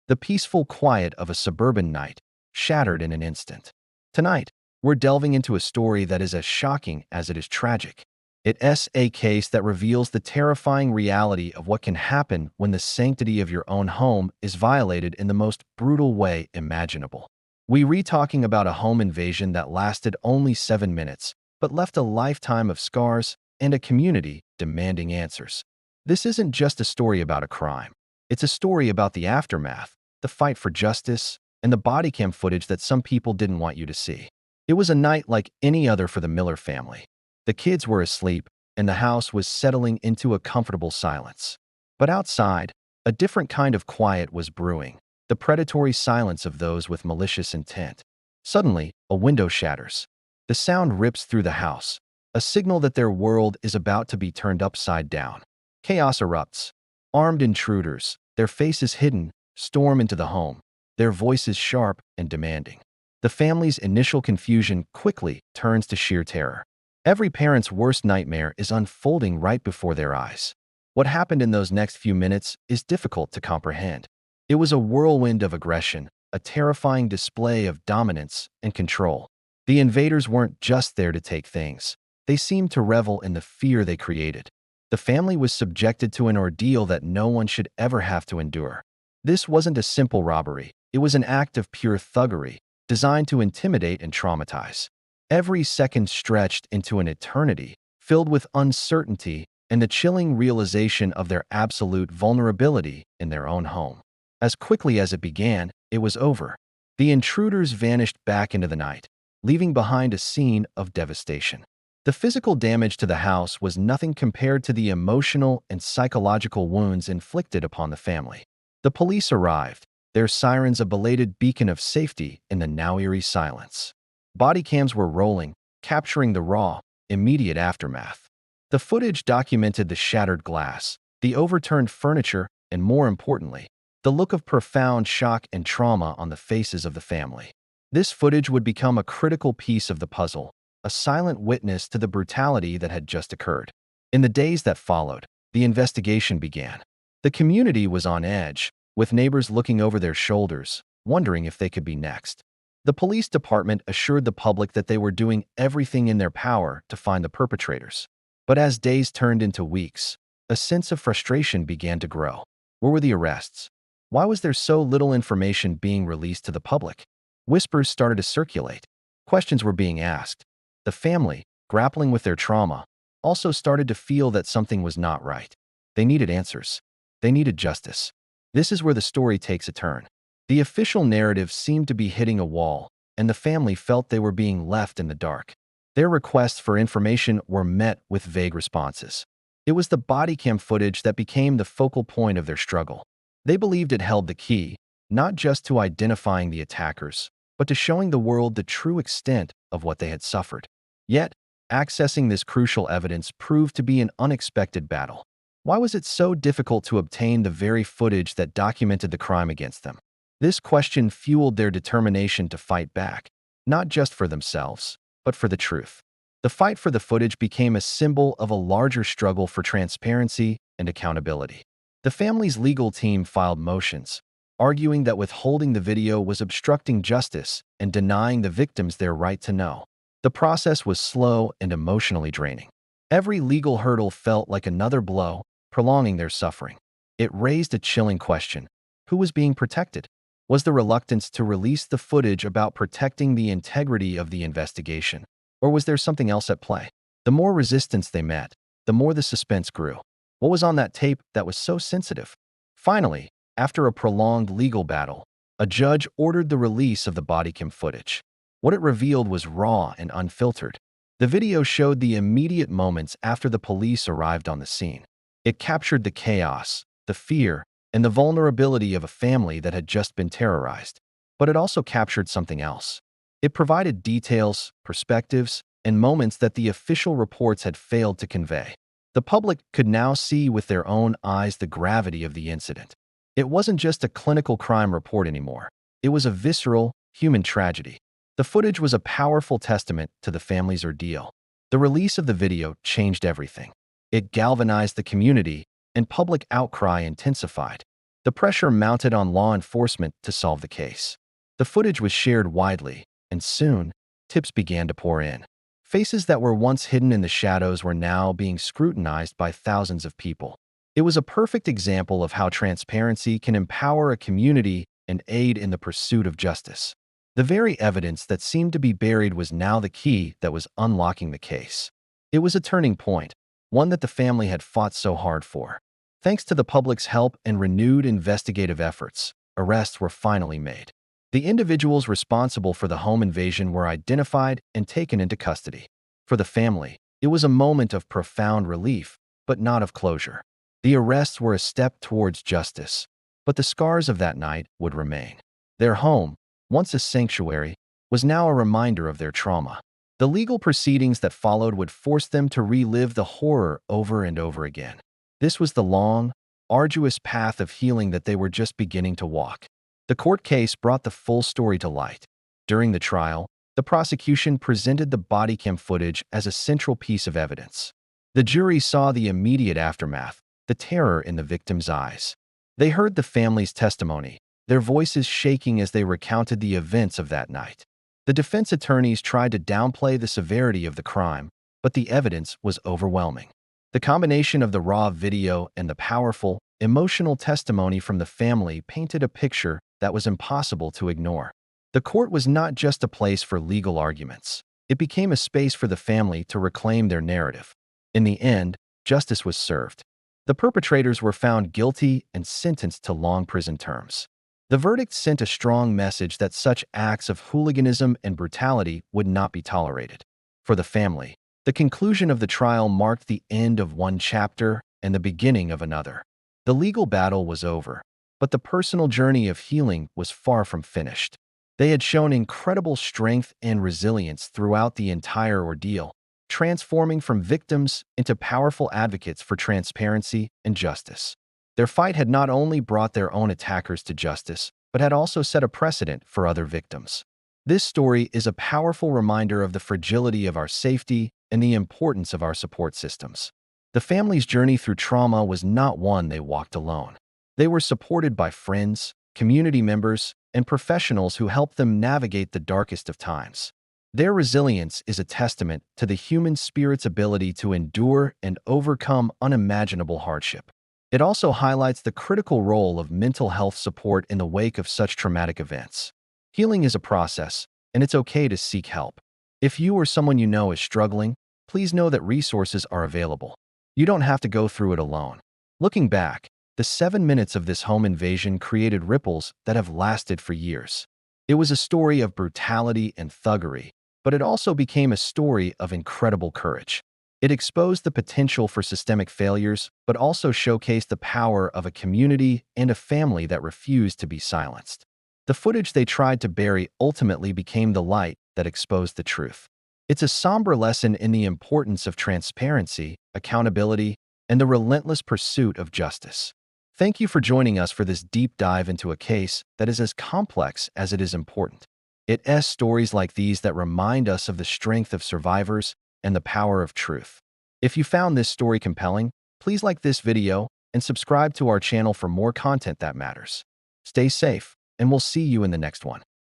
The peaceful quiet of a suburban night, shattered in an instant. Tonight, we're delving into a story that is as shocking as it is tragic. It's a case that reveals the terrifying reality of what can happen when the sanctity of your own home is violated in the most brutal way imaginable. We're talking about a home invasion that lasted only 7 minutes, but left a lifetime of scars and a community demanding answers. This isn't just a story about a crime. It's a story about the aftermath, the fight for justice, and the body cam footage that some people didn't want you to see. It was a night like any other for the Miller family. The kids were asleep, and the house was settling into a comfortable silence. But outside, a different kind of quiet was brewing, the predatory silence of those with malicious intent. Suddenly, a window shatters. The sound rips through the house, a signal that their world is about to be turned upside down. Chaos erupts. Armed intruders, their faces hidden, storm into the home, their voices sharp and demanding. The family's initial confusion quickly turns to sheer terror. Every parent's worst nightmare is unfolding right before their eyes. What happened in those next few minutes is difficult to comprehend. It was a whirlwind of aggression, a terrifying display of dominance and control. The invaders weren't just there to take things. They seemed to revel in the fear they created. The family was subjected to an ordeal that no one should ever have to endure. This wasn't a simple robbery. It was an act of pure thuggery, designed to intimidate and traumatize. Every second stretched into an eternity, filled with uncertainty and the chilling realization of their absolute vulnerability in their own home. As quickly as it began, it was over. The intruders vanished back into the night, leaving behind a scene of devastation. The physical damage to the house was nothing compared to the emotional and psychological wounds inflicted upon the family. The police arrived, their sirens a belated beacon of safety in the now eerie silence. Body cams were rolling, capturing the raw, immediate aftermath. The footage documented the shattered glass, the overturned furniture, and more importantly, the look of profound shock and trauma on the faces of the family. This footage would become a critical piece of the puzzle, a silent witness to the brutality that had just occurred. In the days that followed, the investigation began. The community was on edge, with neighbors looking over their shoulders, wondering if they could be next. The police department assured the public that they were doing everything in their power to find the perpetrators. But as days turned into weeks, a sense of frustration began to grow. Where were the arrests? Why was there so little information being released to the public? Whispers started to circulate. Questions were being asked. The family, grappling with their trauma, also started to feel that something was not right. They needed answers. They needed justice. This is where the story takes a turn. The official narrative seemed to be hitting a wall, and the family felt they were being left in the dark. Their requests for information were met with vague responses. It was the body cam footage that became the focal point of their struggle. They believed it held the key, not just to identifying the attackers, but to showing the world the true extent of what they had suffered. Yet, accessing this crucial evidence proved to be an unexpected battle. Why was it so difficult to obtain the very footage that documented the crime against them? This question fueled their determination to fight back, not just for themselves, but for the truth. The fight for the footage became a symbol of a larger struggle for transparency and accountability. The family's legal team filed motions, arguing that withholding the video was obstructing justice and denying the victims their right to know. The process was slow and emotionally draining. Every legal hurdle felt like another blow, prolonging their suffering. It raised a chilling question. Who was being protected? Was the reluctance to release the footage about protecting the integrity of the investigation? Or was there something else at play? The more resistance they met, the more the suspense grew. What was on that tape that was so sensitive? Finally, after a prolonged legal battle, a judge ordered the release of the bodycam footage. What it revealed was raw and unfiltered. The video showed the immediate moments after the police arrived on the scene. It captured the chaos, the fear, and the vulnerability of a family that had just been terrorized. But it also captured something else. It provided details, perspectives, and moments that the official reports had failed to convey. The public could now see with their own eyes the gravity of the incident. It wasn't just a clinical crime report anymore. It was a visceral, human tragedy. The footage was a powerful testament to the family's ordeal. The release of the video changed everything. It galvanized the community, and public outcry intensified. The pressure mounted on law enforcement to solve the case. The footage was shared widely, and soon, tips began to pour in. Faces that were once hidden in the shadows were now being scrutinized by thousands of people. It was a perfect example of how transparency can empower a community and aid in the pursuit of justice. The very evidence that seemed to be buried was now the key that was unlocking the case. It was a turning point, one that the family had fought so hard for. Thanks to the public's help and renewed investigative efforts, arrests were finally made. The individuals responsible for the home invasion were identified and taken into custody. For the family, it was a moment of profound relief, but not of closure. The arrests were a step towards justice, but the scars of that night would remain. Their home, once a sanctuary, was now a reminder of their trauma. The legal proceedings that followed would force them to relive the horror over and over again. This was the long, arduous path of healing that they were just beginning to walk. The court case brought the full story to light. During the trial, the prosecution presented the bodycam footage as a central piece of evidence. The jury saw the immediate aftermath, the terror in the victim's eyes. They heard the family's testimony, their voices shaking as they recounted the events of that night. The defense attorneys tried to downplay the severity of the crime, but the evidence was overwhelming. The combination of the raw video and the powerful, emotional testimony from the family painted a picture that was impossible to ignore. The court was not just a place for legal arguments. It became a space for the family to reclaim their narrative. In the end, justice was served. The perpetrators were found guilty and sentenced to long prison terms. The verdict sent a strong message that such acts of hooliganism and brutality would not be tolerated. For the family, the conclusion of the trial marked the end of one chapter and the beginning of another. The legal battle was over, but the personal journey of healing was far from finished. They had shown incredible strength and resilience throughout the entire ordeal, transforming from victims into powerful advocates for transparency and justice. Their fight had not only brought their own attackers to justice, but had also set a precedent for other victims. This story is a powerful reminder of the fragility of our safety and the importance of our support systems. The family's journey through trauma was not one they walked alone. They were supported by friends, community members, and professionals who helped them navigate the darkest of times. Their resilience is a testament to the human spirit's ability to endure and overcome unimaginable hardship. It also highlights the critical role of mental health support in the wake of such traumatic events. Healing is a process, and it's okay to seek help. If you or someone you know is struggling, please know that resources are available. You don't have to go through it alone. Looking back, the 7 minutes of this home invasion created ripples that have lasted for years. It was a story of brutality and thuggery, but it also became a story of incredible courage. It exposed the potential for systemic failures, but also showcased the power of a community and a family that refused to be silenced. The footage they tried to bury ultimately became the light that exposed the truth. It's a somber lesson in the importance of transparency, accountability, and the relentless pursuit of justice. Thank you for joining us for this deep dive into a case that is as complex as it is important. It's stories like these that remind us of the strength of survivors and the power of truth. If you found this story compelling, please like this video and subscribe to our channel for more content that matters. Stay safe, and we'll see you in the next one.